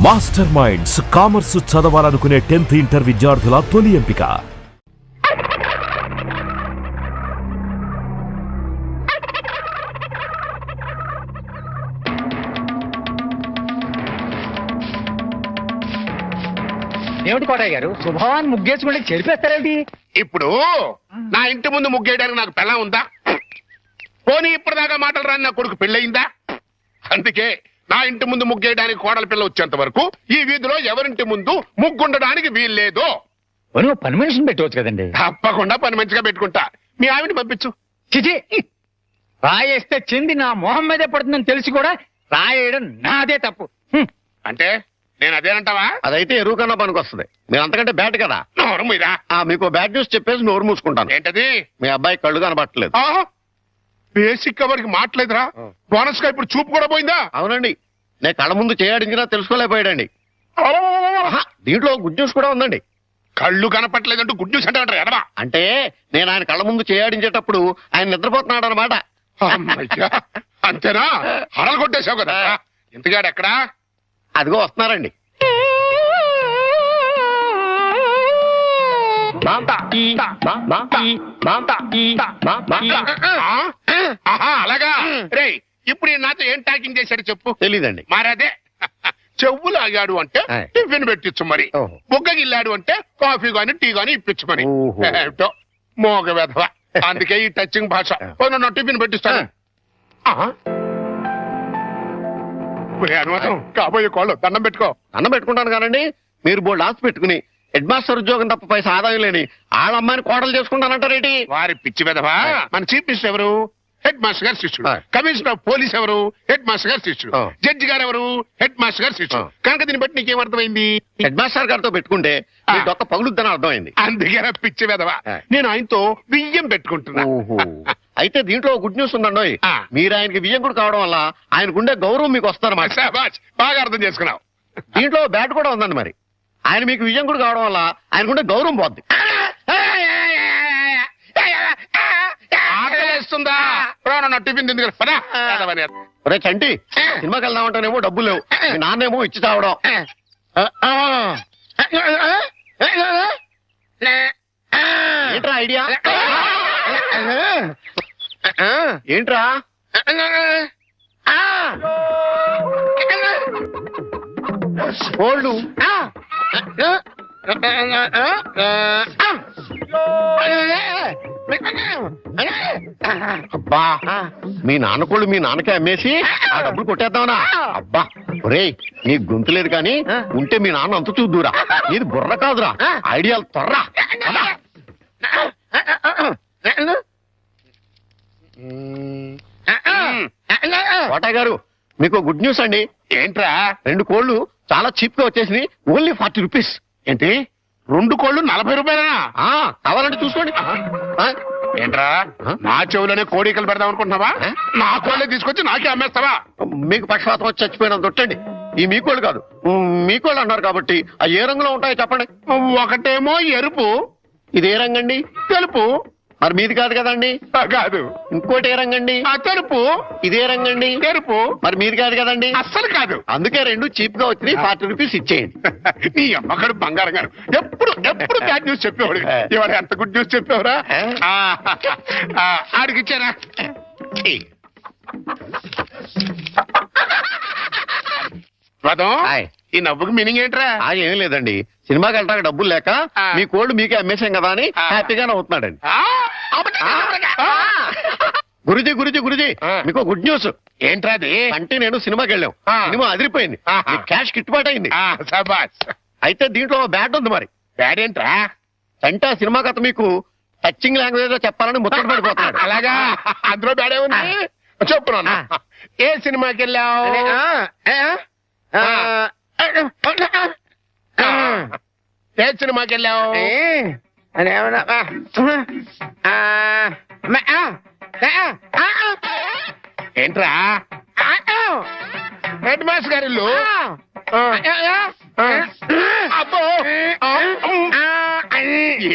Master minds commerce చదవాలనుకునే 10th inter విద్యార్థుల తొలి ఎంపిక. ఏమిటి కోటయ్య గారు, శుభవాన్ ముగ్గేసుకుంటే చెరిపేస్తారేంటి? ఇప్పుడు నా ఇంటి ముందు ముగ్గేయడానికి నాకు పెళ్ళం ఉందా? పోనీ ఇప్పటిదాకా మాటలు రాని నా కొడుకు పెళ్ళయిందా? అందుకే నా ఇంటి ముందు ముగ్గేయడానికి కోడల పిల్ల వచ్చేంత వరకు ఈ వీధిలో ఎవరింటి ముందు ముగ్గుండడానికి వీల్లేదు. పని మనిషిని పెట్టవచ్చు కదండి. తప్పకుండా పని మంచిగా పెట్టుకుంటా. మీ ఆవిడ పంపించు. చిచి, రాయేస్తే చెంది నా మొహం మీదే పడుతుందని తెలిసి కూడా రాయేయడం నాదే తప్పు. అంటే నేను అదేనంటావా? అదైతే ఎరువు కన్నా పనికి వస్తుంది. మీరు అంతకంటే బ్యాట్ కదా. నోరు మీరా. మీకు బ్యాడ్ న్యూస్ చెప్పేసి నోరు మూసుకుంటాను. ఏంటది? మీ అబ్బాయి కళ్ళు కనబట్టలేదు. బేసిక్ కవర్కి మాట్లేదురా. బోనస్ గా ఇప్పుడు చూపు కూడా పోయిందా? అవునండి, నేను కళ్ళ ముందు చేయడించినా తెలుసుకోలేకపోయాడండి. దీంట్లో గుడ్ న్యూస్ కూడా ఉందండి. కళ్ళు కనపట్లేదంటూ గుడ్ న్యూస్ అంటే ఎడవా? అంటే నేను ఆయన కళ్ళ ముందు చేయడించేటప్పుడు ఆయన నిద్రపోతున్నాడు అనమాట. అంతేనా? హరలు కొట్టేశావు కదా. ఇంతగాడు ఎక్కడా? అదిగో వస్తున్నారండి. అలాగా. రే, ఇప్పుడు నాతో ఏం టాకింగ్ చేశాడు చెప్పు. తెలీదండి. మరదే చెవులు ఆగాడు అంటే టిఫిన్ పెట్టించు, మరి బుగ్గగిల్లాడు అంటే కాఫీ గాని టీ గాని ఇప్పించు మరి. ఏమిటో మోగ వెధవ. అందుకే ఈ టచింగ్ భాష. నా టిఫిన్ పెట్టిస్తాను. అనుమానం కాబోయే కోళ్ళు దండం పెట్టుకో. దండం పెట్టుకుంటాను కానండి. మీరు బోల్డ్ ఆస్తి పెట్టుకుని హెడ్ మాస్టర్ ఉద్యోగం తప్ప పైసా ఆదాయం లేని వాళ్ళ అమ్మాయిని కోడలు చేసుకుంటానంటారేంటి? వారి పిచ్చి వెధవా. మన చీఫ్ మినిస్టర్ ఎవరు? హెడ్ మాస్టర్ గారు శిష్యుడు. కమిషనర్ ఆఫ్ పోలీస్ ఎవరు? హెడ్ మాస్టర్ గారు శిష్యుడు. జడ్జి గారు ఎవరు? హెడ్ మాస్టర్ గారు శిష్యుడు. కనుక దీన్ని బట్టి నీకేమర్థమైంది? హెడ్ మాస్టర్ గారితో పెట్టుకుంటే ఒక్క పగులుద్దని అర్థమైంది. అందుకే పిచ్చి వెధవా. నేను ఆయనతో బియ్యం పెట్టుకుంటున్నా. అయితే దీంట్లో గుడ్ న్యూస్ ఉందండి. మీరు ఆయనకి బియ్యం కూడా కావడం వల్ల ఆయనకుండే గౌరవం మీకు వస్తారన్నమాట. బాగా అర్థం చేసుకున్నావు. దీంట్లో బ్యాట్ కూడా ఉందండి. మరి ఆయన మీకు విజయం కూడా కావడం వల్ల ఆయనకుండే గౌరవం పోద్ది. ఆకలిస్తుందా? టిఫిన్ తింది. ఒరే చంటి, సినిమాకి వెళ్దామంటేనేమో డబ్బులు లేవు. మీ నాన్నేమో ఇచ్చి తావడం. ఏంట్రా ఐడియా? ఏంట్రా? కోళ్ళు అబ్బా, మీ నాన్న కోళ్ళు మీ నాన్నకే అమ్మేసి ఆ డబ్బులు కొట్టేద్దామనా? అబ్బా ఒరే, నీ గొంతు లేదు కానీ ఉంటే మీ నాన్న అంత చూద్దురా. నీది బుర్ర కాదురా, ఐడియాలు త్వరరా. కోటయ్య గారు, మీకు గుడ్ న్యూస్ అండి. ఏంట్రా? 2 కోళ్లు చాలా చీప్ గా వచ్చేసి ఓన్లీ 40 రూపీస్. ఏంటి, 2 కోళ్ళు 40 రూపాయలనా? కావాలంటే చూసుకోండి. ఏంట్రా, నా చెవులోనే కోడికలు పెడదాం అనుకుంటున్నావా? నా కోళ్ళే తీసుకొచ్చి నాకే అమ్మేస్తావా? మీకు పక్షపాతం వచ్చి చచ్చిపోయినంత తొట్టండి. ఈ మీ కోళ్ళు కాదు, మీ కోళ్ళు అన్నారు కాబట్టి ఆ ఏ రంగులో ఉంటాయో చెప్పండి. ఒకటేమో ఎరుపు. ఇది ఏ రంగండి? తెలుపు. మరి మీది కాదు కదండి. కాదు. ఇంకోటి ఏ రంగండి? తెలుపు. ఇదే రంగండి? తెలుపు. మరి మీది కాదు కదండి. అస్సలు కాదు. అందుకే 2 చీప్ గా వచ్చినాయి. 40 రూపీస్ ఇచ్చేయండి. నీ అమ్మకడు బంగారం గారు ఎప్పుడు బ్యాడ్ న్యూస్ చెప్పేవాడు. ఇవాళ ఎంత గుడ్ న్యూస్ చెప్పేవరా? ఆడికి ఇచ్చారా? ఈ నవ్వుకి మీనింగ్ ఏంట్రా? ఏం లేదండి, సినిమాకి వెళ్ళడానికి డబ్బులు లేక మీ కోళ్ళు మీకే అమ్మేశాం కదా అని హ్యాపీగానే అవుతున్నాడండి. గురుజీ గురుజీ గురుజీ, మీకు గుడ్ న్యూస్. ఏంట్రా అది? అంటే నేను సినిమాకి వెళ్ళాం, సినిమా అదిరిపోయింది, క్యాష్ గిట్టుబాటు అయింది. అయితే దీంట్లో బ్యాట్ ఉంది. మరి బ్యాడ్ ఏంట్రా? అంటే ఆ సినిమా కథ మీకు టచింగ్ లాంగ్వేజ్ లో చెప్పాలని ముచ్చట పడిపోతున్నాడు. అలాగా? అందులో బ్యాడే ఉంది. చెప్పున్నా, ఏ సినిమాకి వెళ్ళావు? ఏ సినిమాకి వెళ్ళావు? ఏంట్రా? హెడ్ మాస్టర్ గారి ఇల్లు. అబ్బో,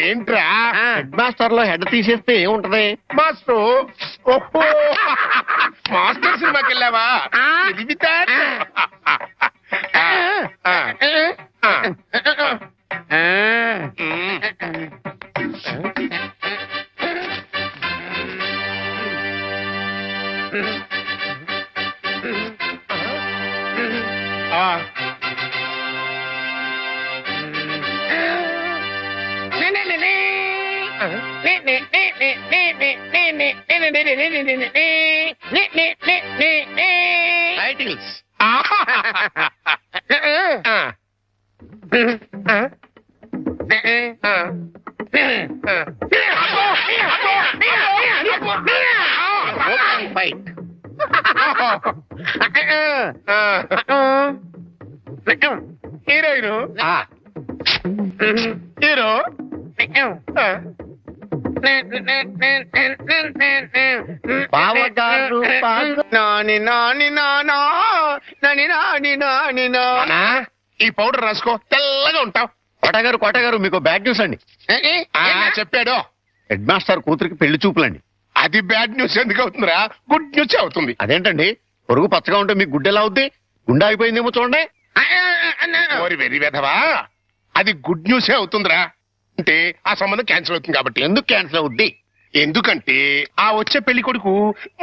ఏంట్రా? హెడ్ మాస్టర్ లో హెడ్ తీసేస్తే ఏముంటది? మాస్టర్. ఓహో, మాస్టర్ సినిమాకి వెళ్ళావా? టైటిల్స్ ఫైట్ హీరోయిన్ హీరో బావగారు నాని నాని నానా నాని నాని నాని నా ఈ పౌడర్ రాసుకో తెల్లగా ఉంటావు. కోటగారు మీకు బ్యాడ్ న్యూస్ అండి. చెప్పాడు హెడ్ మాస్టర్ కూతురికి పెళ్లి చూపులండి. అది బ్యాడ్ న్యూస్ ఎందుకు అవుతుందిరా? గుడ్ న్యూస్ అవుతుంది. అదేంటండి, పొరుగు పచ్చగా ఉంటే మీకు గుడ్డెలా అవుద్ది? గుండె అయిపోయిందేమో చూడండి. ఓరి వెర్రి వెధవా, అది గుడ్ న్యూసే అవుతుందిరా. అంటే ఆ సంబంధం క్యాన్సిల్ అవుతుంది కాబట్టి. ఎందుకు క్యాన్సిల్ అవుద్ది? ఎందుకంటే ఆ వచ్చే పెళ్లి కొడుకు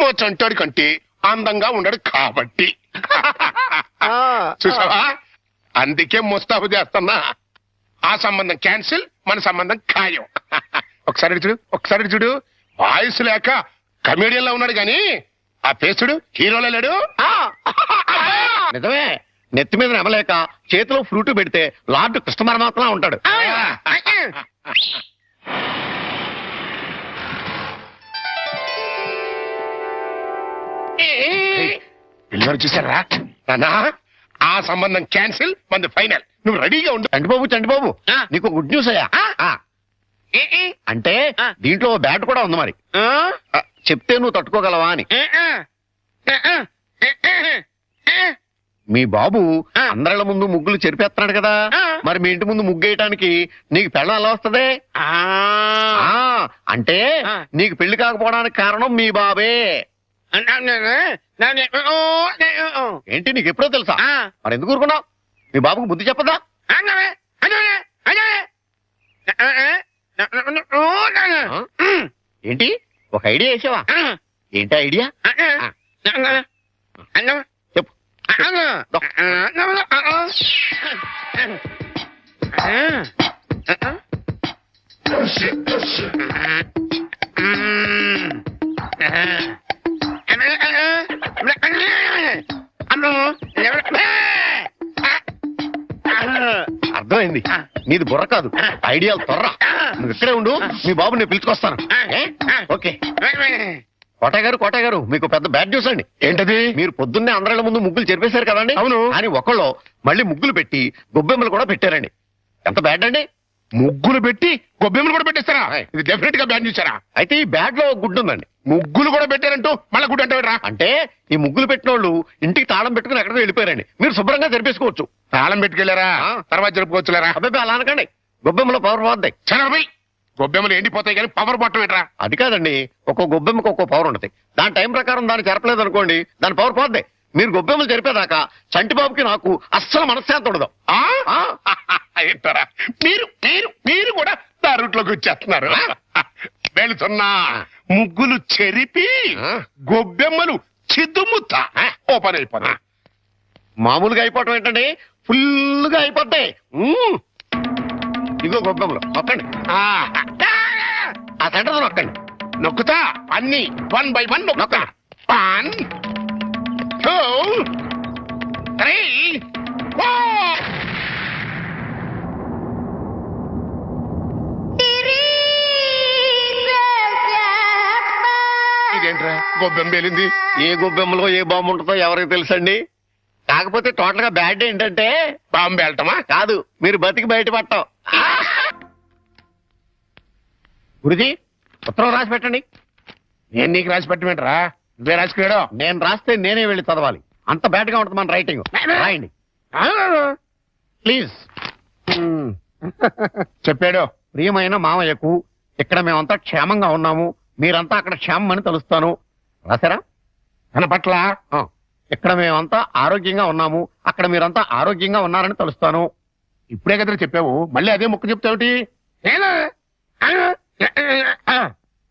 మా చంటాడి కంటే అందంగా ఉండడు కాబట్టి. చూసావా, అందుకే ముస్తాబు చేస్తున్నా. ఆ సంబంధం క్యాన్సిల్, మన సంబంధం ఖాయం. ఒకసారి చూడు వాయిస్ లేక కమేడియన్ లా ఉన్నాడు గాని ఆ పేసుడు హీరోలో లేడు. నిజమే, నెత్తి మీద నెమలేక చేతిలో ఫ్రూట్ పెడితే లార్డ్ కృష్ణ పరమాత్మ ఉంటాడు. పిల్లలు చూసారా నానా, ఆ సంబంధం క్యాన్సిల్, మంది ఫైనల్. నువ్వు రెడీగా ఉండు. చంటిబాబు నీకు గుడ్ న్యూస్ అయ్యా. అంటే దీంట్లో బ్యాట్ కూడా ఉంది మరి. చెప్తే నువ్వు తట్టుకోగలవా అని. మీ బాబు అందరిళ్ళ ముందు ముగ్గులు చెరిపేస్తున్నాడు కదా, మరి మీ ఇంటి ముందు ముగ్గేయటానికి నీకు పెళ్ళం ఎలా వస్తుంది? అంటే నీకు పెళ్లి కాకపోవడానికి కారణం మీ బాబే. ఏంటి, నీకు ఎప్పుడో తెలుసా? మరి ఎందుకు ఊరుకున్నావు? మీ బాబుకు బుద్ధి చెప్పదా? ఏంటి, ఒక ఐడియా వేసావా? ఏంటి ఐడియా? చెప్పు. అర్థమైంది, నీది బుర్ర కాదు, ఐడియాలు త్వర. నువ్వు ఇక్కడే ఉండు, మీ బాబు నేను పిలుచుకొస్తాను. ఓకే. కోటగారు మీకు పెద్ద బ్యాడ్ న్యూస్ అండి. ఏంటది? మీరు పొద్దున్నే అందరిళ్ళ ముందు ముగ్గులు చెరిపేశారు కదండి. అవును. అని ఒకళ్ళు మళ్ళీ ముగ్గులు పెట్టి గొబ్బెమ్మలు కూడా పెట్టారండి. ఎంత బ్యాడ్ అండి? ముగ్గులు పెట్టి గొబ్బెమ్మలు కూడా పెట్టేస్తారా? ఇది డెఫినెట్ గా బ్యాడ్ చూసారా? అయితే ఈ బ్యాడ్ లో గుడ్డు ఉందండి. ముగ్గులు కూడా పెట్టారంటూ మళ్ళా గుడ్డు అంటే రా. అంటే ఈ ముగ్గులు పెట్టిన వాళ్ళు ఇంటికి తాళం పెట్టుకుని ఎక్కడికో వెళ్ళిపోయారండి. మీరు శుభ్రంగా జరిపేసుకోవచ్చు. తాళం పెట్టుకెళ్లారా? తర్వాత జరుపుకోవచ్చులేరా? అబ్బాయి అలా అనకండి, గొబ్బెమ్మలో పవర్ పోద్దాయి. చనబాయ్, గొబ్బెమ్మలు ఎండిపోతాయి కానీ పవర్ బట్టం ఏంట్రా? అది కాదండి, ఒక్కో గొబ్బెమ్మకి ఒక్కో పవర్ ఉంటుంది. దాని టైం ప్రకారం దాన్ని చెరపలేదు అనుకోండి, దాని పవర్ పోద్దాయి. మీరు గొబ్బెమ్మలు జరిపేదాకా చంటిబాబుకి నాకు అస్సలు మనశ్శాంతి ఉండదు. ఏంటారా మీరు మీరు మీరు కూడా నా రూట్లోకి వచ్చేస్తున్నారు. వెళుతున్నా, ముగ్గులు చెరిపి గొబ్బెమ్మలు చిద్దుముత్తా ఓపెన్ అయిపోతా. మామూలుగా అయిపోవటం ఏంటండి, ఫుల్గా అయిపోతాయి. ఇదిగో గొబ్బెమ్మలు నొక్కండి, ఆ సెంటర్ నొక్కండి. నొక్కుతా అన్ని 1 by 1 నొక్కుతా. 1 2 3 4. ఇదేంట్రా గొబ్బెమ్మ పేలింది? ఏ గొబ్బెమ్మలో ఏ బాంబు ఉంటుందో ఎవరికి తెలుసండి. కాకపోతే టోటల్ గా బ్యాడ్ ఏంటంటే బాంబు వెళ్ళటమా కాదు, మీరు బతికి బయటపడటం. గురుజీ ఉత్తరం రాసి పెట్టండి. నేను నీకు రాసి పెట్టమేంట్రా? నువ్వే రాసుకున్నాడు. నేను రాస్తే నేనే వెళ్ళి చదవాలి, అంత బ్యాడ్ గా ఉంటుంది మన రైటింగ్. రాయండి ప్లీజ్. చెప్పాడు. ప్రియమైన మామయ్యకు, ఇక్కడ మేమంతా క్షేమంగా ఉన్నాము, మీరంతా అక్కడ క్షేమం అని తలుస్తాను. రాశారా? తన పట్ల ఇక్కడ మేమంతా ఆరోగ్యంగా ఉన్నాము, అక్కడ మీరంతా ఆరోగ్యంగా ఉన్నారని తెలుస్తాను. ఇప్పుడే కదా చెప్పావు, మళ్ళీ అదే ముక్క చెప్తావుటి?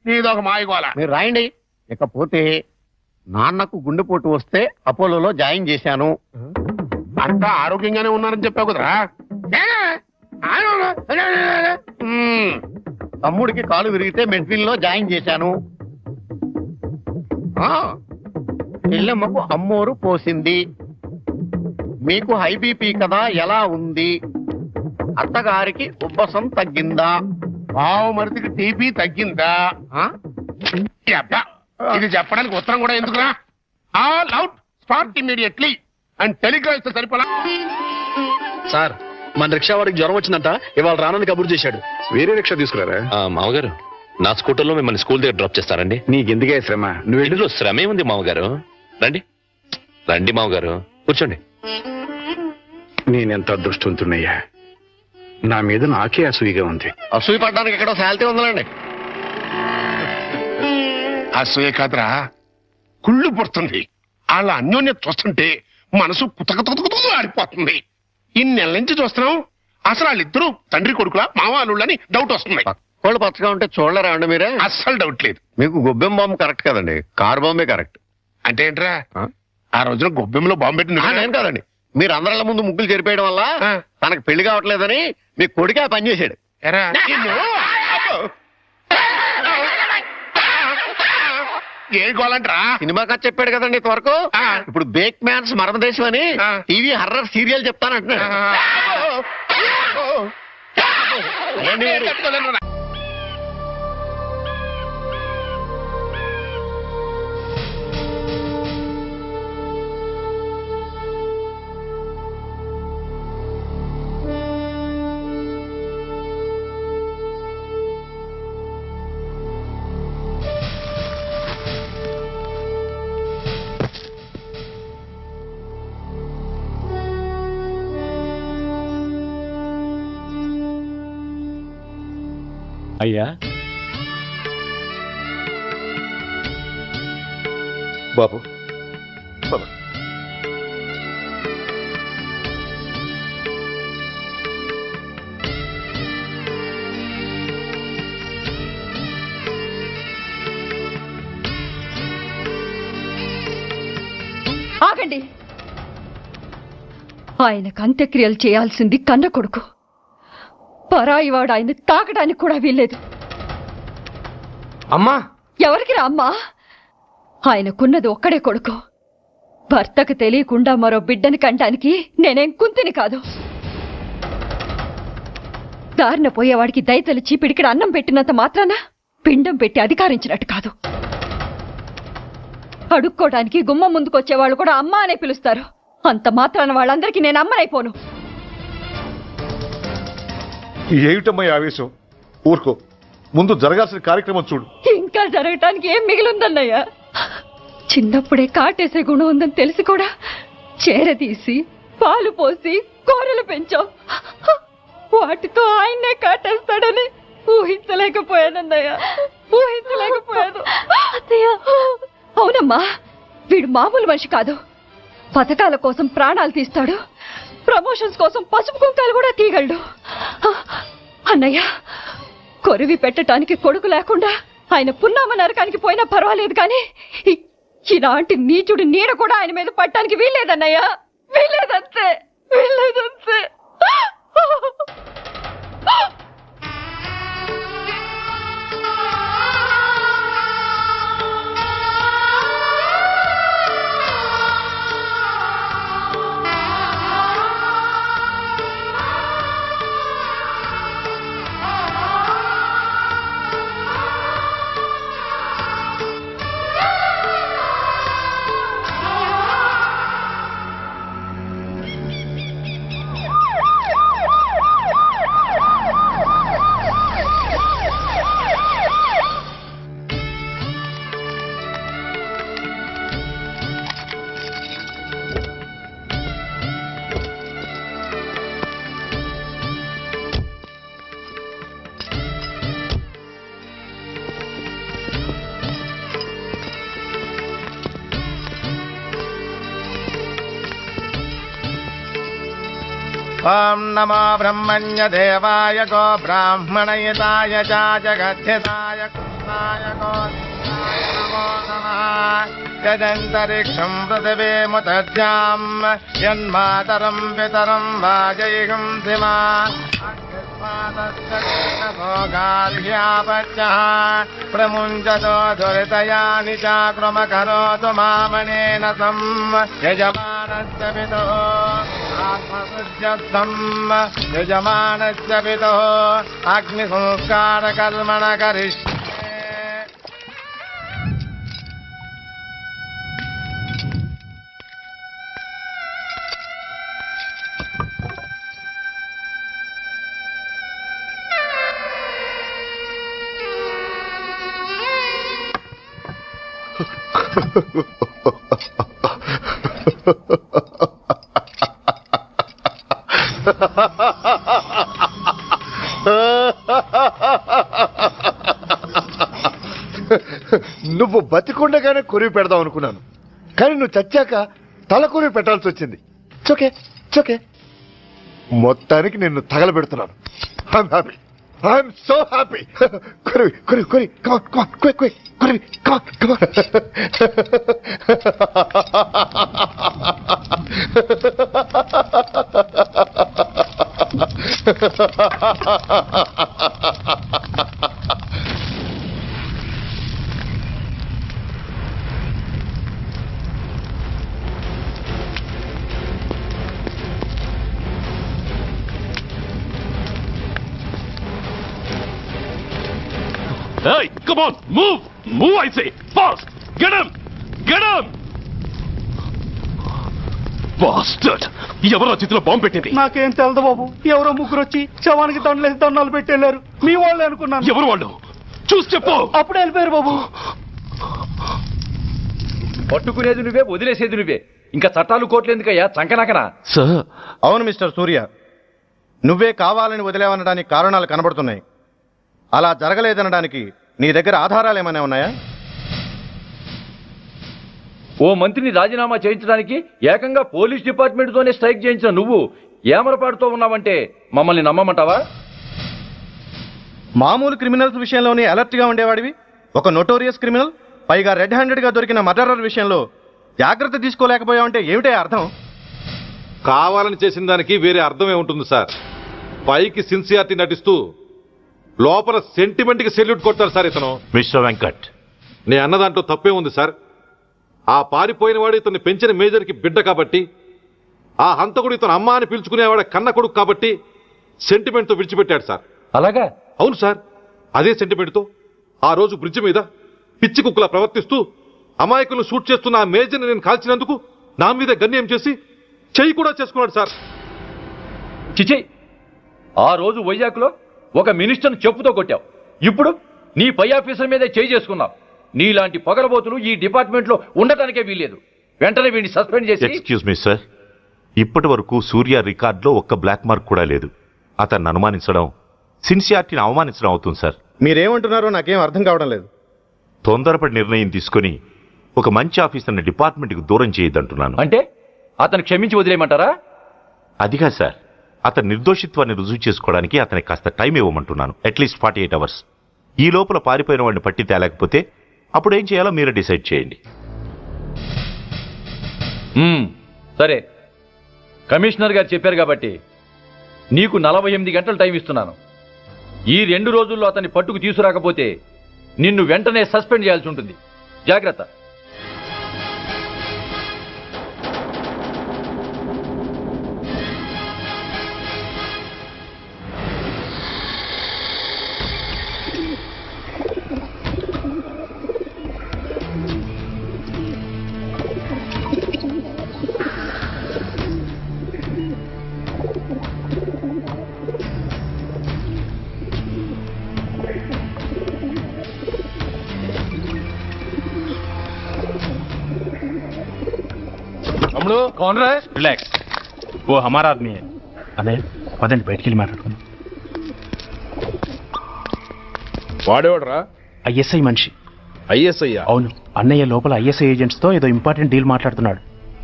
నీదొక మాయగోల. మీరు రాయండి. ఇకపోతే నాన్నకు గుండెపోటు వస్తే అపోలోలో జాయిన్ చేశాను. అంతా ఆరోగ్యంగానే ఉన్నారని చెప్పావు కదరా. తమ్ముడికి కాలు విరిగితే మెడ్విన్ లో జాయిన్ చేశాను. చెల్లెమ్మకు అమ్మోరు పోసింది. మీకు హై బీపీ కదా, ఎలా ఉంది? అత్తగారికి ఉబ్బసం తగ్గిందా? బావు మరిదికి టీపీ తగ్గిందా? అబ్బా, ఇది చెప్పడానికి ఉత్తరం కూడా ఎందుకురా? All out, start immediately and Telegram ఇస్తే సరిపోలా. సార్, మన రిక్షా వాడికి జ్వరం వచ్చిందంట, ఇవాళ రానని కబురు చేశాడు. వేరే రిక్షా తీసుకురారా? మామగారు, నా స్కూటర్లో మిమ్మల్ని స్కూల్ దగ్గర డ్రాప్ చేస్తారండి. నీకెందుకే శ్రమ? నువ్వు ఇందులో శ్రమే ఉంది మామగారు. రండి రండి మామగారు, కూర్చోండి. నేనెంత అదృష్టవంతున్నయ్యా. నా మీద నాకే అసూయగా ఉంది. అసూయ పడ్డానికి ఎక్కడో శాలిటీ ఉందండి. అసూయ కాదురా, కుళ్ళు పుడుతుంది. వాళ్ళ అన్యోన్యత చూస్తుంటే మనసు కుతకుతకుతూ ఆడిపోతుంది. ఇన్ని నెలల నుంచి చూస్తున్నాం, అసలు వాళ్ళిద్దరూ తండ్రి కొడుకులా మావాళ్ళని డౌట్ వస్తుంది. కోళ్ళు పచ్చగా ఉంటే చూడలేరా అండి మీరే? అస్సలు డౌట్ లేదు. మీకు గొబ్బెం బాంబు కరెక్ట్ కదండి, కార్ బాంబే కరెక్ట్. అంటే ఏంట్రా, ఆ రోజున గొబ్బెంలో బాంబు పెట్టింది నేను కాదండి. మీరు అందరిళ్ళ ముందు ముగ్గులు చెరిపేయడం వల్ల తనకు పెళ్లి కావట్లేదని మీ కొడుకే ఆ పని చేశాడు. ఎరా, నిన్ను. ఏ గోలంట్రా? సినిమా కథ చెప్పాడు కదండి ఇంతవరకు. ఇప్పుడు బేక్ మ్యాన్స్ మరమదేశం అని టీవీ హర్రర్ సీరియల్ చెప్తానంటున్నాడు. అయ్యా బాబు, ఆగండి. ఆయనకు అంత్యక్రియలు చేయాల్సింది కన్న కొడుకు. పరాయివాడు ఆయన తాకడానికి కూడా వీల్లేదు. అమ్మా, ఎవరికి రా అమ్మా? ఆయనకున్నది ఒక్కడే కొడుకు. భర్తకు తెలియకుండా మరో బిడ్డని కంటానికి నేనేం కుంతిని కాదు. దారిన పోయేవాడికి దయతలిచి పిడికిడ అన్నం పెట్టినంత మాత్రాన పిండం పెట్టి అధికారించినట్టు కాదు. అడుక్కోవడానికి గుమ్మం ముందుకొచ్చేవాళ్ళు కూడా అమ్మ అనే పిలుస్తారు. అంత మాత్రాన వాళ్ళందరికీ నేను అమ్మనైపోను. ఏమిటమ్మా ఆవేశం? ఊరుకో, ముందు జరగాల్సిన కార్యక్రమం చూడు. ఇంకా జరగటానికి ఏం మిగిలిందన్నయ్య? చిన్నప్పుడే కాటేసే గుణం ఉందని తెలిసి కూడా చేరదీసి పాలు పోసి కూరలు పెంచాం. వాటితో ఆయన్నే కాటేస్తాడని ఊహించలేకపోయానన్నయ్య, ఊహించలేకపోయాను. అవునమ్మా, వీడు మామూలు మనిషి కాదు. పథకాల కోసం ప్రాణాలు తీస్తాడు, ప్రమోషన్స్ కోసం పసుపు కుంకాలు కూడా తీయగలడు. అన్నయ్య, కొరివి పెట్టడానికి కొడుకు లేకుండా ఆయన పున్నామ నరకానికి పోయినా పర్వాలేదు, కానీ ఇలాంటి నీచుడు నీడ కూడా ఆయన మీద పట్టడానికి వీల్లేదన్నయ్య, వీల్లేదంతే, వీల్లేదంతే. ఓం నమో బ్రహ్మణ్య దేవాయ గో బ్రాహ్మణయుతాయ చ జగద్ధితాయ కృష్ణాయ గోవిందాయ నమో నమః. యదంతరిక్షం పృథివీముతజ్జాం యన్మాతరం పితరం వాజయిహం ధిమా భోగార్యాపచ్చః ప్రముంచతో దురితయాని చాక్రమకరోతు మామనేన సం యజమానస్య పితుః ఆత్మశుద్ధ్యర్థం యజమానస్య పితుః అగ్నిసంస్కారకర్మణ కరిష్యే. నువ్వు బతికుండగానే కొరివి పెడదాం అనుకున్నాను, కానీ నువ్వు చచ్చాక తల కొరివి పెట్టాల్సి వచ్చింది. చోకే చోకే మొత్తానికి నిన్ను తగలబెడుతున్నాను. I'm happy, I'm so happy. కొరివి కొరివి కొరి కమాన్ కమాన్ క్విక్ క్విక్ కొరివి come on come on. Hey, come on, move! Move, I say! Fast! Get him! Get him! Bastard! ఎవరో చేతిలో బాంబు పెట్టింది? నాకేం తెలదు బాబు. ఎవరో ముగ్గురు వచ్చి శవానికి దండలేసి దండాలు పెట్టేళ్లారు. మీ వాళ్ళే అనుకున్నాను. ఎవరు వాళ్ళు? చూసి చెప్పు. అప్పుడే వెళ్ళిపోయారు బాబు. పట్టుకునేది నువ్వే, వదిలేసేది నువ్వే. ఇంకా చట్టాలు కోట్లు ఎందుకయ్యా చంకనకనా? సార్, అవును మిస్టర్ సూర్య, నువ్వే కావాలని వదిలేవనడానికి కారణాలు కనబడుతున్నాయి. అలా జరగలేదనడానికి నీ దగ్గర ఆధారాలు ఏమైనా ఉన్నాయా? ఓ మంత్రిని రాజీనామా చేయించడానికి ఏకంగా పోలీస్ డిపార్ట్మెంట్ తోనే స్ట్రైక్ చేయించిన నువ్వు ఏమరపాటుతో ఉన్నావంటే మమ్మల్ని నమ్మమంటావా? మామూలు క్రిమినల్స్ విషయంలోనే అలర్ట్ గా ఉండేవాడివి, ఒక నోటోరియస్ క్రిమినల్, పైగా రెడ్ హ్యాండెడ్ గా దొరికిన మర్డరర్ విషయంలో జాగ్రత్త తీసుకోలేకపోయావంటే ఏమిటే అర్థం? కావాలని చేసిన దానికి వేరే అర్థమే ఉంటుంది సార్. పైకి సిన్సియారిటీ నటిస్తూ లోపల సెంటిమెంట్ కి సెల్యూట్ కొడతారు సార్ ఇతను. మిస్టర్ వెంకట్, నే అన్న దాంట్లో తప్పే ఉంది సార్. ఆ పారిపోయిన వాడు ఇతన్ని పెంచిన మేజర్ కి బిడ్డ కాబట్టి, ఆ హంతకుడు ఇతను అమ్మ అని పిలుచుకునేవాడు కన్న కొడుకు కాబట్టి సెంటిమెంట్ తో విడిచిపెట్టాడు సార్. అలాగా? అవును సార్, అదే సెంటిమెంట్ తో ఆ రోజు బ్రిడ్జ్ మీద పిచ్చి కుక్కలా ప్రవర్తిస్తూ అమాయకులను షూట్ చేస్తున్న ఆ మేజర్ని నేను కాల్చినందుకు నా మీద గన్యం చేసి చెయ్యి కూడా చేసుకున్నాడు సార్. చిచి, ఆ రోజు వైజాగ్లో ఒక మినిస్టర్ని చెప్పుతో కొట్టావు, ఇప్పుడు నీ పై ఆఫీసర్ మీదే చేయి చేసుకున్నావు. నీలాంటి పొగరబోతులు ఈ డిపార్ట్మెంట్ లో ఉండటానికే వీల్లేదు. వెంటనే వీడిని సస్పెండ్ చేసి. ఎక్స్క్యూజ్ మీ సార్, ఇప్పటి వరకు సూర్య రికార్డులో ఒక్క బ్లాక్ మార్క్ కూడా లేదు. అతన్ని అనుమానించడం సిన్సియారిటీని అవమానించడం అవుతుంది సార్. మీరేమంటున్నారో నాకేం అర్థం కావడం లేదు. తొందరపడి నిర్ణయం తీసుకుని ఒక మంచి ఆఫీసర్ని డిపార్ట్మెంట్కి దూరం చేయొద్దంటున్నాను. అంటే అతను క్షమించి వదిలేయమంటారా? అదిగా సార్, అతని నిర్దోషిత్వాన్ని రుజువు చేసుకోవడానికి అతనికి కాస్త టైం ఇవ్వమంటున్నాను. At least 48 hours. ఈ లోపల పారిపోయిన వాడిని పట్టి తేలేకపోతే అప్పుడు ఏం చేయాలో మీరే డిసైడ్ చేయండి. సరే, కమిషనర్ గారు చెప్పారు కాబట్టి నీకు 48 గంటలు టైం ఇస్తున్నాను. ఈ 2 రోజుల్లో అతన్ని పట్టుకు తీసుకురాకపోతే నిన్ను వెంటనే సస్పెండ్ చేయాల్సి ఉంటుంది. జాగ్రత్త. कौन रहा है? रिलैक्स, वो हमारा आदमी है. अरे పదండి బయటికి వెళ్ళి మాట్లాడుకుందాం. వాడేవాడరా? ఐఎస్ఐ మనిషి. ఐఎస్ఐ? అవును, అన్నయ్య లోపల ఐఎస్ఐ ఏజెంట్స్ తో ఏదో ఇంపార్టెంట్ డీల్ మాట్లాడుతున్నాడు.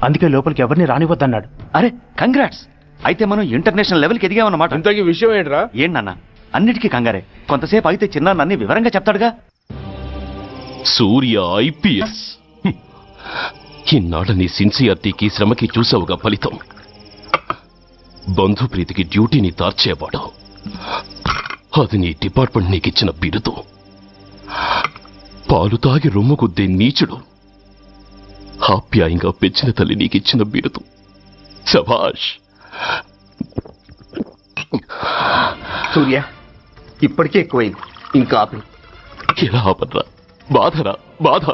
అందుకే లోపలికి ఎవరిని రానివద్దన్నాడు. అరే కంగ్రాట్స్. అయితే మనం ఇంటర్నేషనల్ లెవెల్కి ఎదిగామన్నమాట. ఇంతకీ విషయం ఏంట్రా? ఏంటన్నా అన్నిటికీ కంగారే. కొంతసేపు అయితే చిన్న అన్ని వివరంగా చెప్తాడుగా. సూర్య ఐపీఎస్. ఇన్నాళ్ళ నీ సిన్సియారిటీకి శ్రమకి చూసావుగా ఫలితం. బంధుప్రీతికి డ్యూటీని తార్చేవాడు. అది నీ డిపార్ట్మెంట్ నీకిచ్చిన బిరుదు. పాలు తాగి రొమ్ము కొద్దే నీచుడు ఆప్యాయంగా పెంచిన తల్లి నీకిచ్చిన బిరుదు. శభాష్. సూర్య ఇప్పటికే ఎక్కువైంది, ఇంకా ఆపి. ఎలా ఆపర్రా? బాధరా బాధ.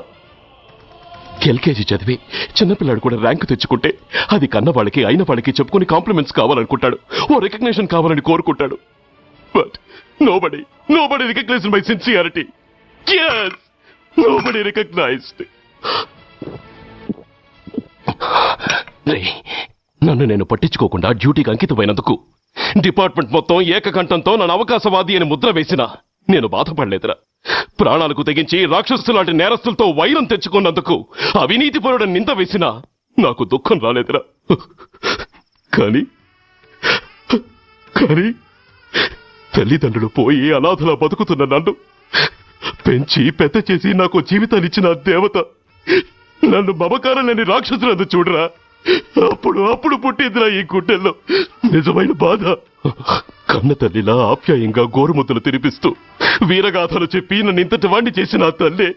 ఎల్కేజీ చదివి చిన్నపిల్లాడు కూడా ర్యాంకు తెచ్చుకుంటే అది కన్న వాళ్ళకి అయిన వాళ్ళకి చెప్పుకుని కాంప్లిమెంట్స్ కావాలనుకుంటాడు, ఓ రికగ్నిషన్ కావాలని కోరుకుంటాడు. But nobody recognized my sincerity. Yes, nobody recognized. నన్ను నేను పట్టించుకోకుండా డ్యూటీకి అంకితమైనందుకు డిపార్ట్మెంట్ మొత్తం ఏకకంఠంతో నన్ను అవకాశవాది అని ముద్ర వేసినా నేను బాధపడలేదురా. ప్రాణాలకు తెగించి రాక్షసులాంటి నేరస్తులతో వైరం తెచ్చుకున్నందుకు అవినీతిపరుడని నింద వేసినా నాకు దుఃఖం రాలేదురా. కానీ తల్లిదండ్రులు పోయి అనాథలా బతుకుతున్న నన్ను పెంచి పెద్ద చేసి నాకు జీవితాన్నిచ్చిన దేవత నన్ను మమకారం లేని రాక్షసులందు చూడరా. అప్పుడు పుట్టిందిరా ఈ గుడ్డెల్లో నిజమైన బాధ. కన్న తల్లిలా ఆప్యాయంగా గోరుముద్దలు తినిపిస్తూ వీరగాథలు చెప్పి నన్ను ఇంతటి వాణ్ణి చేసిన ఆ తల్లే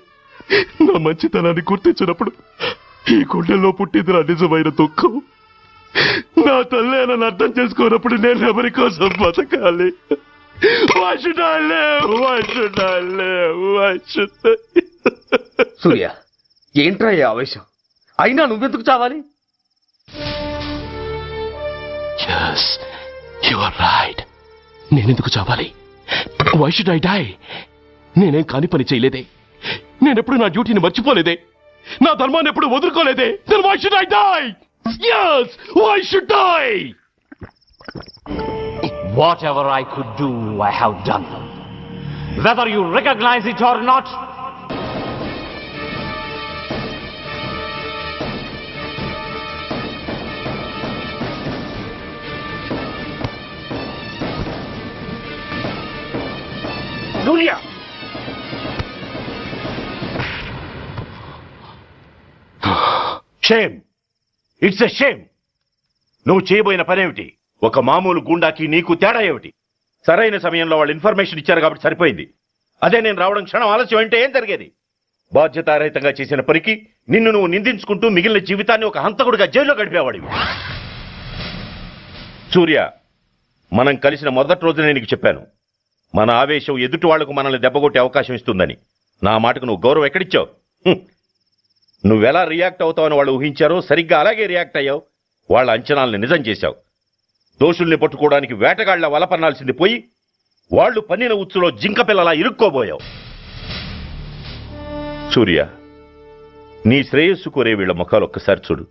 నా మంచితనాన్ని గుర్తించినప్పుడు ఈ గుడ్డెల్లో పుట్టిందిరా నిజమైన దుఃఖం. నా తల్లే నన్ను అర్థం చేసుకోనప్పుడు నేను ఎవరి కోసం బతకాలి? Why should I live? Why should I live? Why should I? సూర్య ఏంట్రా ఈ ఆవేశం? అయినా నువ్వెందుకు చావాలి? Yes, you are right. నేనెందుకు చావాలి? Why should I die? నేనేం కాని పని చేయలేదే. నేనెప్పుడు నా డ్యూటీని మర్చిపోలేదే. నా ధర్మాన్ని ఎప్పుడు వదులుకోలేదే. Then why should I die? Yes, why should I? Whatever I could do, I have done. Whether you recognize it or not, Julia! Shame! It's a shame! నువ్వు చేయబోయిన పనేమిటి? ఒక మామూలు గుండాకి నీకు తేడా ఏమిటి? సరైన సమయంలో వాళ్ళు ఇన్ఫర్మేషన్ ఇచ్చారు కాబట్టి సరిపోయింది. అదే నేను రావడం క్షణం ఆలస్యం అంటే ఏం జరిగేది? బాధ్యతారహితంగా చేసిన పనికి నిన్ను నువ్వు నిందించుకుంటూ మిగిలిన జీవితాన్ని ఒక హంతకుడిగా జైల్లో గడిపేవాడివి. సూర్య, మనం కలిసిన మొదటి రోజునే నీకు చెప్పాను, మన ఆవేశం ఎదుటి వాళ్లకు మనల్ని దెబ్బగొట్టే అవకాశం ఇస్తుందని. నా మాటకు నువ్వు గౌరవం ఎక్కడిచ్చావు? నువ్వెలా రియాక్ట్ అవుతావని వాళ్ళు ఊహించారో సరిగ్గా అలాగే రియాక్ట్ అయ్యావు. వాళ్ళ అంచనాలను నిజం చేశావు. దోషుల్ని పట్టుకోవడానికి వేటగాళ్ల వలపన్నాల్సింది పోయి వాళ్లు పన్నిన ఉచ్చులో జింక పిల్లలా ఇరుక్కోబోయావు. సూర్య, నీ శ్రేయస్సు కోరే వీళ్ల ముఖాలు ఒక్కసారి చూడు.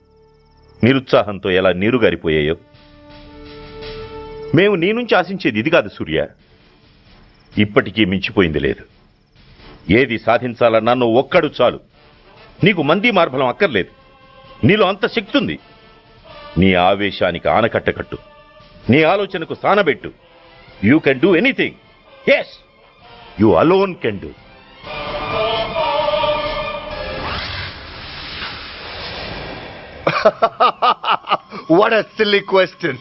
నిరుత్సాహంతో ఎలా నీరుగారిపోయాయో. మేము నీ నుంచి ఆశించేది ఇది కాదు సూర్య. ఇప్పటికీ మించిపోయింది లేదు. ఏది సాధించాలన్నా నువ్వు ఒక్కడు చాలు. నీకు మంది మార్బలం అక్కర్లేదు. నీలో అంత శక్తి ఉంది. నీ ఆవేశానికి ఆనకట్ట కట్టు. నీ ఆలోచనకు సానబెట్టు. You can do anything. Yes, you alone can do. What a silly question.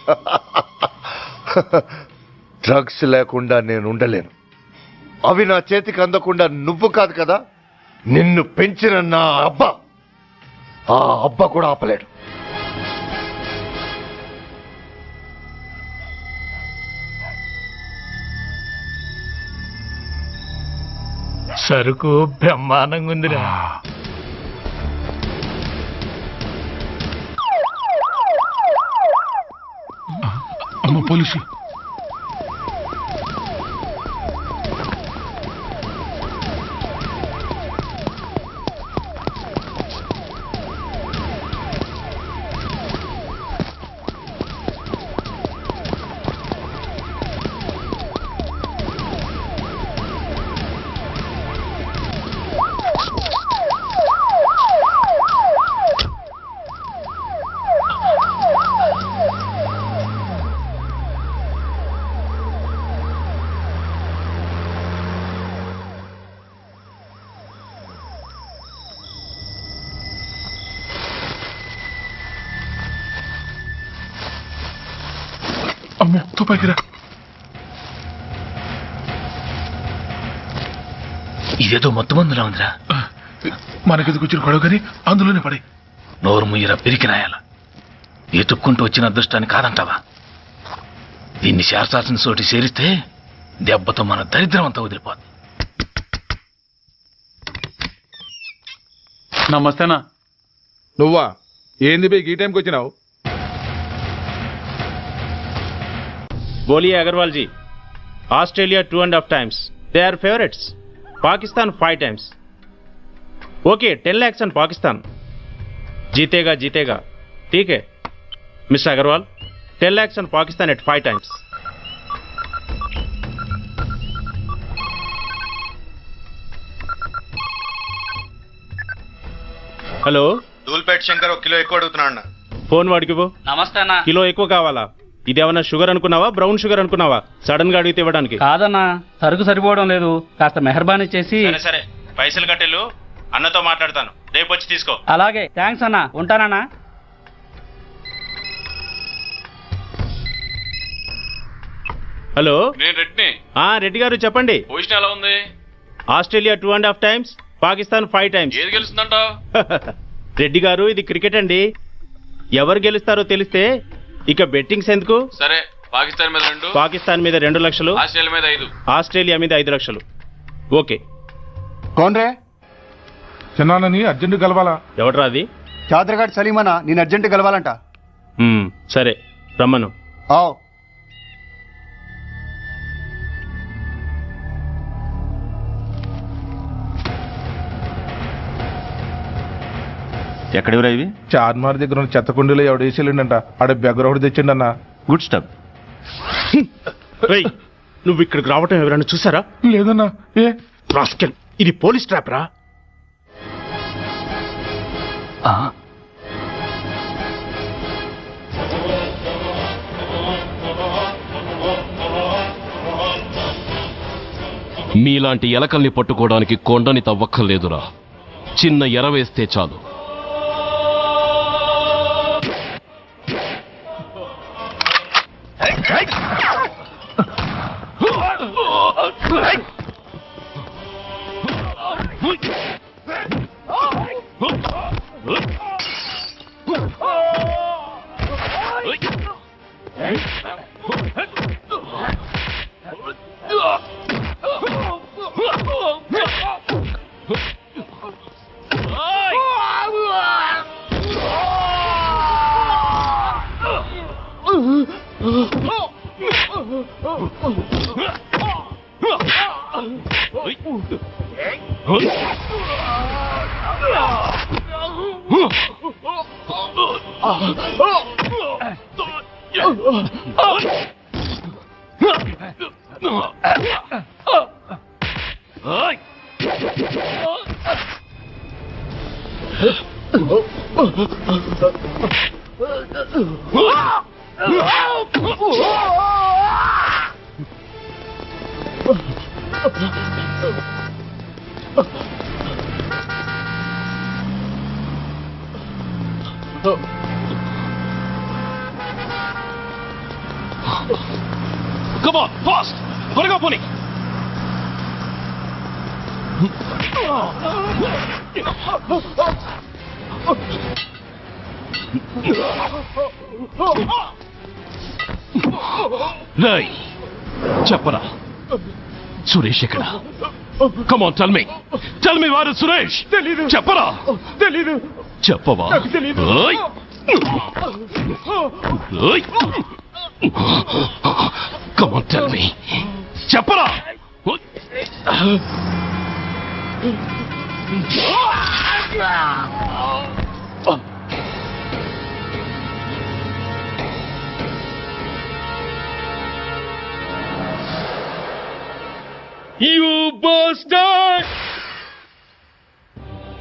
Drugs లేకుండా నేను ఉండలేను. అవి నా చేతికి అందకుండా నువ్వు కాదు కదా, నిన్ను పెంచిన నా అబ్బా, ఆ అబ్బా కూడా ఆపలేడు. సరుకు బ్రహ్మాండంగా ఉందిరా. అమ్మ పోలీసు. అమ్మో తుపాకి రా. ఇదేదో మొత్తం మందులా ఉందిరా. మనకెందుకు వచ్చిన గొడవ కానీ అందులోనే పడి. నోరు ముయ్యరా పెరికినాయాల. ఎతుక్కుంటూ వచ్చిన అదృష్టాన్ని కాదంటావా? దీన్ని శాస్త్రాసిన చోటి చేరిస్తే దెబ్బతో మన దరిద్రం అంతా వదిలిపోతుంది. నమస్తేనా. నువ్వా? ఏంది బే ఈ టైంకి వచ్చినావు? बोलिए Agarwal ji. Australia 2.5 times. They are favorites. Pakistan 5 times. Okay, 10 lakhs on Pakistan. जीतेगा जीतेगा. ठीक है mister Agarwal. 10 lakhs on Pakistan at 5 times. Hello, Dhoolpet Shankar ఒక కిలో ఎక్కువ అడుగుతున్నా అన్న. ఫోన్ వాడికి పో. నమస్తే అన్న. కిలో ఎక్కువ కావాలా? ఇదేమన్నా షుగర్ అనుకున్నావా, బ్రౌన్ షుగర్ అనుకున్నావా? సడన్ గా అడిగితే ఇవ్వడానికి కాదన్నా, సరుకు సరిపోవడం లేదు. కాస్త మెహర్బానీ చేసి. సరే పైసలు కట్టెలు, అన్నతో మాట్లాడతాను, రేపు వచ్చి తీసుకో. అలాగే, థ్యాంక్స్ అన్నా, ఉంటానన్నా. హలో, నేను రెడ్డిని. రెడ్డి గారు చెప్పండి. పొజిషన్ ఎలా ఉంది? Australia 2.5 times, Pakistan 5 times. ఏది గెలుస్తుందంట? రెడ్డి గారు, ఇది క్రికెట్ అండి. ఎవరు గెలుస్తారో తెలిస్తే ఇక బెట్టింగ్స్ ఎందుకు? సరే, పాకిస్తాన్ మీద 2, పాకిస్తాన్ మీద 2 లక్షలు, ఆస్ట్రేలియా మీద 5. ఆస్ట్రేలియా మీద 5 లక్షలు. ఓకే. కోన్రే? చిన్నానని అర్జెంట్ కలవాలా? ఎవడ్రా అది? చాదరగాడ్ సలీమనా, నేను అర్జెంట్ కలవాలంట. సరే రమ్మను. ఎక్కడెవరా ఇవి? చార్మార్ దగ్గర ఉన్న చెత్తకుండీలో ఎవడు వేసేళ్ళంట. ఆడ బెగ్గర ఒకటి తెచ్చిండన్నా. Good stuff. నువ్వు ఇక్కడికి రావటం ఎవరైనా చూసారా? లేదన్నా. ఏ రాస్కెల్, ఇది పోలీస్ ట్రాప్ రా. మీలాంటి ఎలకల్ని పట్టుకోవడానికి కొండని తవ్వక్కర్లేదురా, చిన్న ఎర వేస్తే చాలు. Come on, fast! త్వరగా పోనీ. రై, చెప్పరా సురేష్ ఎక్కడ? Come on, tell me. Tell me where is Suresh? తెలీదు. చెప్పరా? తెలీదు. చెప్పవా? తెలీదు. Come on, tell me. చెప్పరా? You bastard!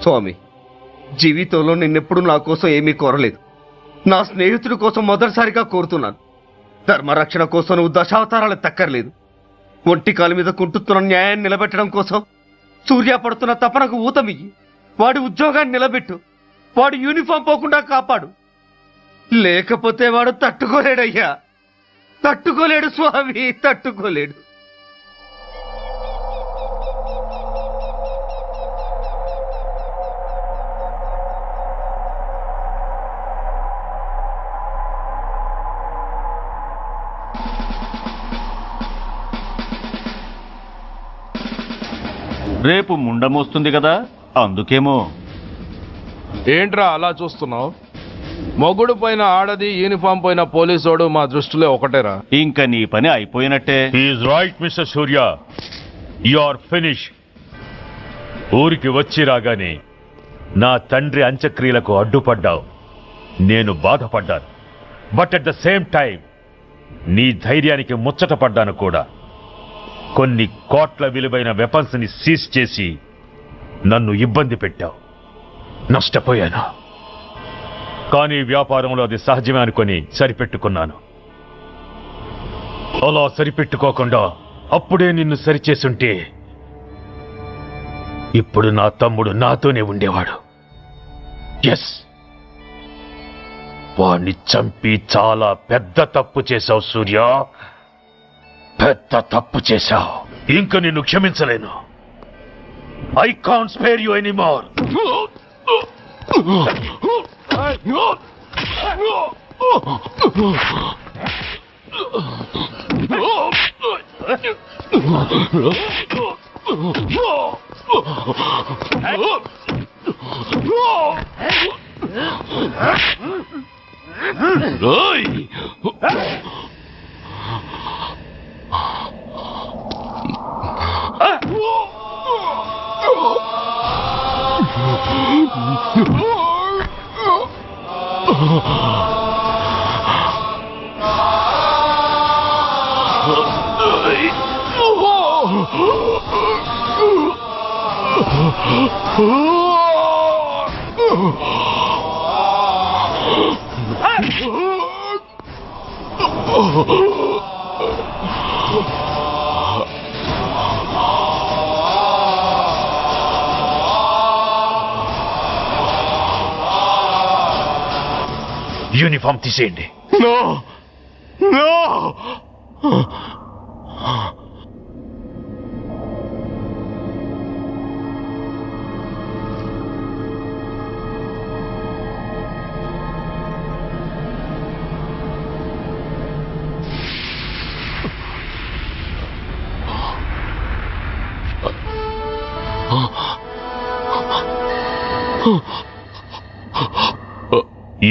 స్వామి, జీవితంలో నిన్నెప్పుడు నా కోసం ఏమీ కోరలేదు. నా స్నేహితుడి కోసం మొదటిసారిగా కోరుతున్నాను. ధర్మరక్షణ కోసం నువ్వు దశావతారాలు తక్కర్లేదు. ఒంటి కాలు మీద కుంటుతున్న న్యాయాన్ని నిలబెట్టడం కోసం సూర్య పడుతున్న తపనకు ఊతమియ్యి. వాడి ఉద్యోగాన్ని నిలబెట్టు. వాడు యూనిఫామ్ పోకుండా కాపాడు. లేకపోతే వాడు తట్టుకోలేడయ్యా. తట్టుకోలేడు స్వామి, తట్టుకోలేడు. రేపు ముండమొస్తుంది కదా, అందుకేమో. ఏంట్రా అలా చూస్తున్నావు? మొగుడు పైన ఆడది, యూనిఫామ్ పైన పోలీసోడు మా దృష్టిలో ఒకటేరా. ఇంకా నీ పని అయిపోయినట్టే. Is right mister Surya, you are finish. ఊరికి వచ్చి రాగానే నా తండ్రి అంత్యక్రియలకు అడ్డుపడ్డావు, నేను బాధపడ్డాను. But at the same time నీ ధైర్యానికి ముచ్చటపడ్డాను కూడా. కొన్ని కోట్ల విలువైన వెపన్స్ ని సీజ్ చేసి నన్ను ఇబ్బంది పెట్టావు, నష్టపోయాను. కానీ వ్యాపారంలో అది సహజమే అనుకొని సరిపెట్టుకున్నాను. అలా సరిపెట్టుకోకుండా అప్పుడే నిన్ను సరిచేసుంటే ఇప్పుడు నా తమ్ముడు నాతోనే ఉండేవాడు. ఎస్, వాణ్ణి చంపి చాలా పెద్ద తప్పు చేశావు సూర్య, పెద్ద తప్పు చేశావు. ఇంక నిన్ను క్షమించలేను. I can't spare you anymore. Uniform తీసేయండి. No no.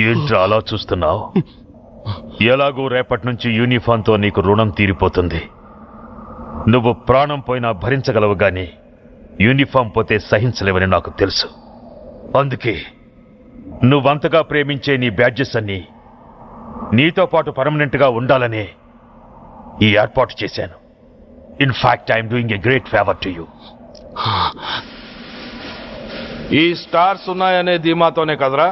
ఏంట్రా అలా చూస్తున్నావు? ఎలాగో రేపటి నుంచి యూనిఫామ్తో నీకు రుణం తీరిపోతుంది. నువ్వు ప్రాణం పోయినా భరించగలవు గాని యూనిఫామ్ పోతే సహించలేవని నాకు తెలుసు. అందుకే నువ్వంతగా ప్రేమించే నీ బ్యాడ్జెస్ అన్ని నీతో పాటు పర్మనెంట్ గా ఉండాలనే ఈ ఏర్పాటు చేశాను. In fact I'm doing a great favour to you. ఈ స్టార్స్ ఉన్నాయనే ధీమాతోనే కదరా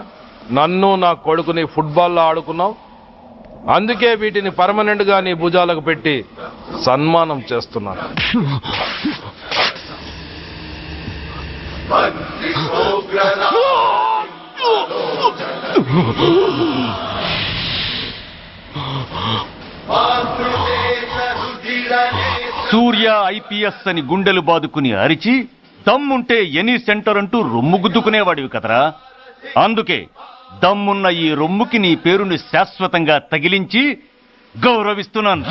నన్ను నా కొడుకుని ఫుట్బాల్లో ఆడుకున్నావు. అందుకే వీటిని పర్మనెంట్ గా నీ భుజాలకు పెట్టి సన్మానం చేస్తున్నాను. సూర్య ఐపీఎస్ అని గుండెలు బాదుకుని అరిచి దమ్ముంటే ఎనీ సెంటర్ అంటూ రొమ్ము గుద్దుకునేవాడివి కదరా. అందుకే దమ్మున్న ఈ రొమ్ముకి నీ పేరుని శాశ్వతంగా తగిలించి గౌరవిస్తున్నాను.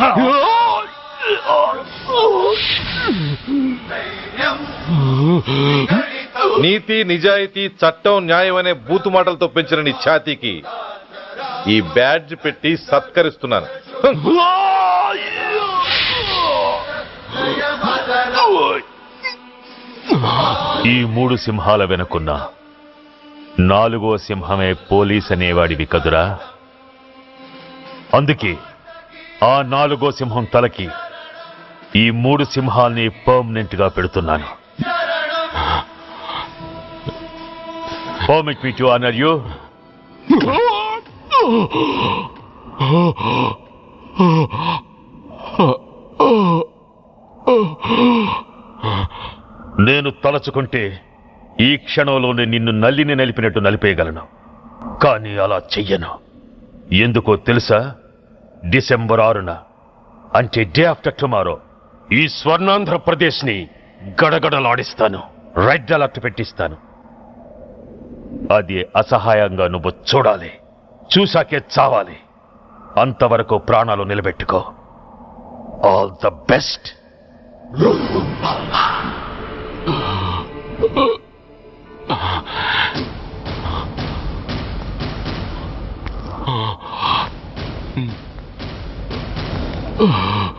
నీతి, నిజాయితీ, చట్టం, న్యాయం అనే బూతు మాటలతో పెంచిన నీ ఛాతీకి ఈ బ్యాడ్జ్ పెట్టి సత్కరిస్తున్నాను. ఈ మూడు సింహాల వెనుకున్న నాలుగో సింహమే పోలీస్ అనేవాడివి కదురా. అందుకే ఆ నాలుగో సింహం తలకి ఈ మూడు సింహాల్ని పర్మనెంట్ గా పెడుతున్నాను. Permit me to honor you. నేను తలచుకుంటే ఈ క్షణంలోనే నిన్ను నల్లిని నలిపినట్టు నలిపేయగలను. కానీ అలా చెయ్యను. ఎందుకో తెలుసా? డిసెంబర్ 6న అంటే డే ఆఫ్టర్ టుమారో ఈ స్వర్ణాంధ్రప్రదేశ్ ని గడగడలాడిస్తాను, రెడ్ అలర్ట్ పెట్టిస్తాను. అది అసహాయంగా నువ్వు చూడాలి, చూశాకే చావాలి. అంతవరకు ప్రాణాలు నిలబెట్టుకో. All the best. Oh